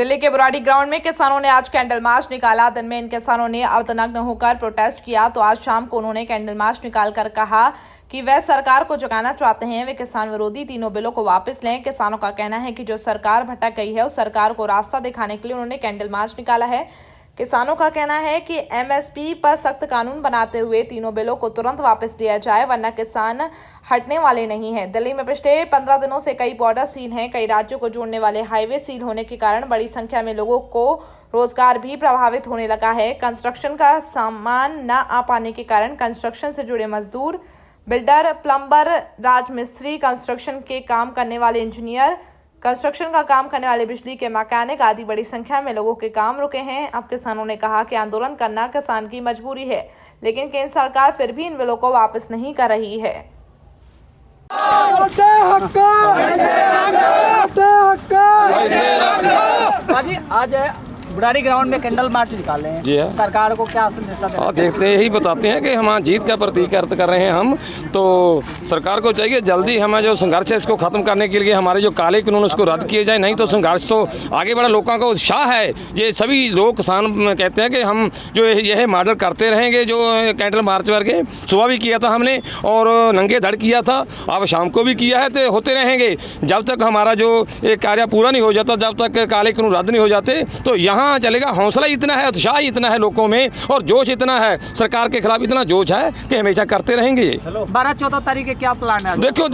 दिल्ली के बुराड़ी ग्राउंड में किसानों ने आज कैंडल मार्च निकाला। दिन में इन किसानों ने अर्धनग्न होकर प्रोटेस्ट किया तो आज शाम को उन्होंने कैंडल मार्च निकालकर कहा कि वह सरकार को जगाना चाहते हैं, वे किसान विरोधी तीनों बिलों को वापस लें। किसानों का कहना है कि जो सरकार भटक गई है उस सरकार को रास्ता दिखाने के लिए उन्होंने कैंडल मार्च निकाला है। किसानों का कहना है कि एमएसपी पर सख्त कानून बनाते हुए तीनों बिलों को तुरंत वापस दिया जाए, वरना किसान हटने वाले नहीं हैं। दिल्ली में पिछले 15 दिनों से कई बॉर्डर सील हैं। कई राज्यों को जोड़ने वाले हाईवे सील होने के कारण बड़ी संख्या में लोगों को रोजगार भी प्रभावित होने लगा है। कंस्ट्रक्शन का सामान न आ पाने के कारण कंस्ट्रक्शन से जुड़े मजदूर, बिल्डर, प्लम्बर, राजमिस्त्री, कंस्ट्रक्शन के काम करने वाले इंजीनियर, कंस्ट्रक्शन का काम करने वाले बिजली के मैकेनिक आदि बड़ी संख्या में लोगों के काम रुके हैं। अब किसानों ने कहा कि आंदोलन करना किसान की मजबूरी है, लेकिन केंद्र सरकार फिर भी इन बिलों को वापस नहीं कर रही है। आज बुराड़ी ग्राउंड में कैंडल मार्च निकाले हैं जी हाँ। हैं। को क्या संदेश देना? देखते ही बताते हैं कि हम जीत का प्रतीक अर्थ कर रहे हैं। हम तो सरकार को चाहिए जल्दी हमें जो संघर्ष है इसको खत्म करने के लिए हमारे जो काले कानून उसको रद्द किए जाए, नहीं तो संघर्ष तो आगे बढ़ा। लोगों का उत्साह है, ये सभी लोग किसान कहते हैं कि हम जो यह मॉडल करते रहेंगे। जो कैंडल मार्च करके सुबह भी किया था हमने और नंगे धड़ किया था, अब शाम को भी किया है, तो होते रहेंगे जब तक हमारा जो एक कार्य पूरा नहीं हो जाता, जब तक काले कानून रद्द नहीं हो जाते। तो यहाँ चलेगा। हौसला इतना है, उत्साह इतना है लोगों में और जोश इतना है, सरकार के खिलाफ इतना जोश है कि हमेशा करते रहेंगे। 12-14 तारीख के क्या प्लान है? देखो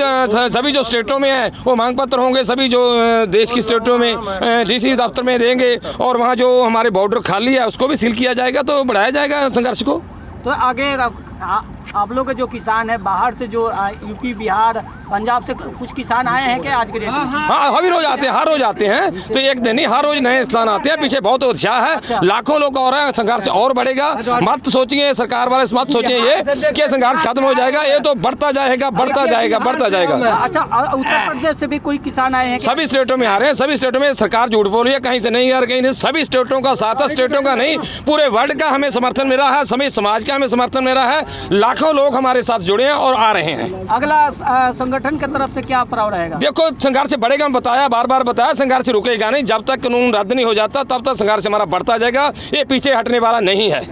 सभी जो स्टेटों में है वो मांग पत्र होंगे, सभी जो देश की स्टेटों में डीसी दफ्तर में देंगे और वहाँ जो हमारे बॉर्डर खाली है उसको भी सील किया जाएगा, तो बढ़ाया जाएगा संघर्ष को। तो आगे आप लोग के जो किसान है बाहर से, जो यूपी, बिहार, पंजाब से कुछ किसान आए हैं क्या आज के डेट में? हाँ, हर रोज आते हैं, हर रोज आते हैं। तो एक दिन नहीं, हर रोज नए किसान आते हैं। पीछे बहुत उत्साह है। अच्छा। लाखों लोग और है, संघर्ष और बढ़ेगा। मत सोचिए सरकार वाले, मत सोचिए ये कि संघर्ष खत्म हो जाएगा। ये तो बढ़ता जाएगा, बढ़ता जाएगा, बढ़ता जाएगा। अच्छा, उत्तर प्रदेश से भी कोई किसान आए हैं? सभी स्टेटों में आ रहे हैं। सभी स्टेटों में सरकार झूठ बोल रही है, कहीं से नहीं आ रही, कहीं सभी स्टेटों का, 7 स्टेटों का नहीं, पूरे वर्ल्ड का हमें समर्थन मिला है, सभी समाज का हमें समर्थन मिला है। लाखों लोग हमारे साथ जुड़े हैं और आ रहे हैं। अगला संगठन की तरफ से क्या पड़ाव रहेगा? देखो संघर्ष बढ़ेगा, बताया, बार बार बताया, संघर्ष रुकेगा नहीं। जब तक कानून रद्द नहीं हो जाता तब तक संघर्ष हमारा बढ़ता जाएगा। ये पीछे हटने वाला नहीं है।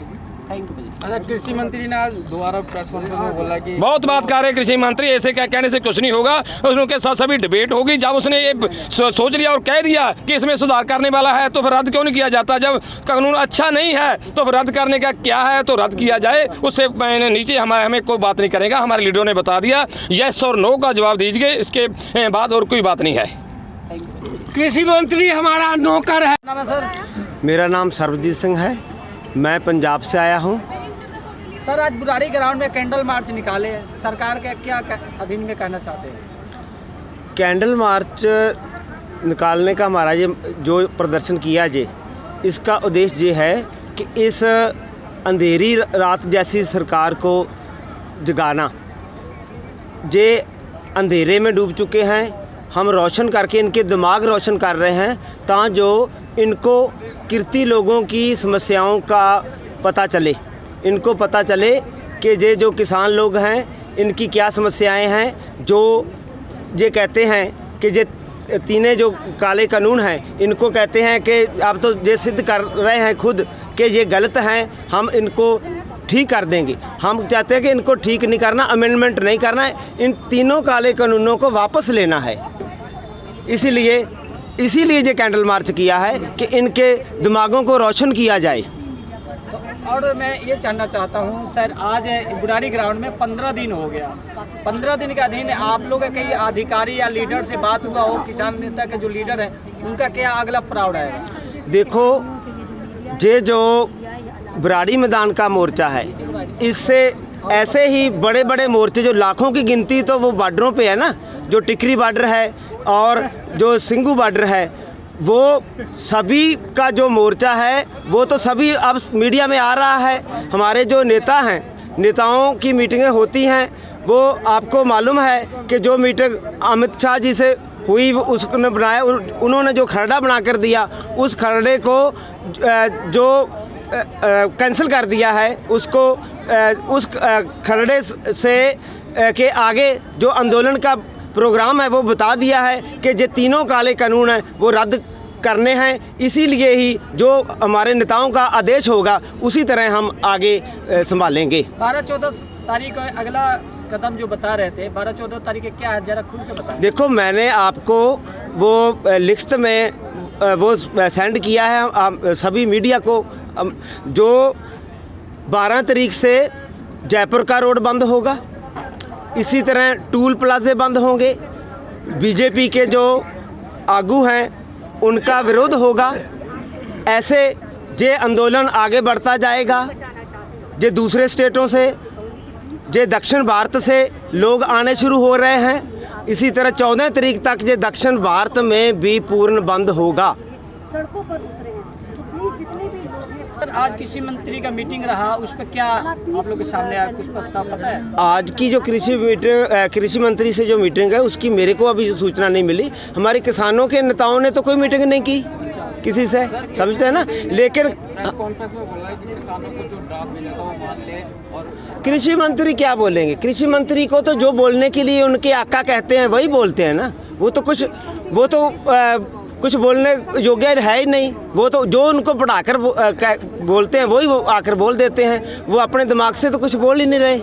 Thank you. कृषि मंत्री ने आज दोबारा प्रेस कॉन्फ्रेंस में बोला कि बहुत बात कर रहे कृषि मंत्री, ऐसे क्या कहने से कुछ नहीं होगा। उनके साथ सभी डिबेट होगी। जब उसने ये सोच लिया और कह दिया कि इसमें सुधार करने वाला है तो फिर रद्द क्यों नहीं किया जाता? जब कानून अच्छा नहीं है तो फिर रद्द करने का क्या है, तो रद्द किया जाए। उससे नीचे हमें कोई बात नहीं करेगा। हमारे लीडरों ने बता दिया, यस और नो का जवाब दीजिए, इसके बाद और कोई बात नहीं है। कृषि मंत्री हमारा नौकर है। सर, मेरा नाम सर्वजीत सिंह है, मैं पंजाब से आया हूँ। सर आज बुराड़ी ग्राउंड में कैंडल मार्च निकाले, सरकार के क्या अधीन में कहना चाहते हैं? कैंडल मार्च निकालने का हमारा ये जो प्रदर्शन किया जे, इसका उद्देश्य ये है कि इस अंधेरी रात जैसी सरकार को जगाना। जे अंधेरे में डूब चुके हैं, हम रोशन करके इनके दिमाग रोशन कर रहे हैं, ताकि जो इनको किरती लोगों की समस्याओं का पता चले, इनको पता चले कि ये जो किसान लोग हैं इनकी क्या समस्याएं हैं। जो ये कहते हैं कि ये तीनों जो काले कानून हैं, इनको कहते हैं कि आप तो ये सिद्ध कर रहे हैं खुद कि ये गलत हैं, हम इनको ठीक कर देंगे। हम चाहते हैं कि इनको ठीक नहीं करना, अमेंडमेंट नहीं करना है, इन तीनों काले कानूनों को वापस लेना है। इसीलिए ये कैंडल मार्च किया है कि इनके दिमागों को रोशन किया जाए। और मैं ये जानना चाहता हूँ सर, आज बुराड़ी ग्राउंड में 15 दिन हो गया। 15 दिन के अधीन आप लोग के कई अधिकारी या लीडर से बात हुआ हो? किसान नेता के जो लीडर है उनका क्या अगला पड़ाव रहेगा? देखो, ये जो बुराड़ी मैदान का मोर्चा है, इससे ऐसे ही बड़े बड़े मोर्चे जो लाखों की गिनती तो वो बॉर्डरों पे है ना, जो टिकरी बॉर्डर है और जो सिंगू बॉर्डर है, वो सभी का जो मोर्चा है वो तो सभी अब मीडिया में आ रहा है। हमारे जो नेता हैं, नेताओं की मीटिंगें होती हैं, वो आपको मालूम है कि जो मीटिंग अमित शाह जी से हुई उसने बनाया, उन्होंने जो खरड़ा बना कर दिया, उस खरड़े को जो कैंसिल कर दिया है, उसको उस खरड़े से के आगे जो आंदोलन का प्रोग्राम है वो बता दिया है कि ये तीनों काले कानून हैं वो रद्द करने हैं। इसीलिए ही जो हमारे नेताओं का आदेश होगा उसी तरह हम आगे संभालेंगे। 12-14 तारीख को अगला कदम जो बता रहे थे, 12-14 तारीख के क्या है, जरा खुल के बताएं। देखो, मैंने आपको वो लिखित में वो सेंड किया है आप सभी मीडिया को। जो 12 तारीख से जयपुर का रोड बंद होगा, इसी तरह टूल प्लाजे बंद होंगे, बीजेपी के जो आगू हैं उनका विरोध होगा। ऐसे जे आंदोलन आगे बढ़ता जाएगा। जे दूसरे स्टेटों से, जे दक्षिण भारत से लोग आने शुरू हो रहे हैं, इसी तरह 14 तारीख तक जे दक्षिण भारत में भी पूर्ण बंद होगा। सड़कों पर उतरे हैं, तो प्लीज जितने भी लोग हैं। सर, आज कृषि मंत्री का मीटिंग रहा, उस पर क्या आप लोग के सामने आया, कुछ प्रस्ताव पता है? आज की जो कृषि मंत्री से जो मीटिंग है उसकी मेरे को अभी सूचना नहीं मिली। हमारे किसानों के नेताओं ने तो कोई मीटिंग नहीं की किसी से, समझते हैं ना। लेकिन कृषि मंत्री क्या बोलेंगे? कृषि मंत्री को तो जो बोलने के लिए उनके आका कहते हैं वही बोलते हैं ना। वो तो कुछ बोलने योग्य है ही नहीं। वो तो जो उनको पढ़ाकर बोलते हैं वही वो आकर बोल देते हैं। वो अपने दिमाग से तो कुछ बोल ही नहीं रहे।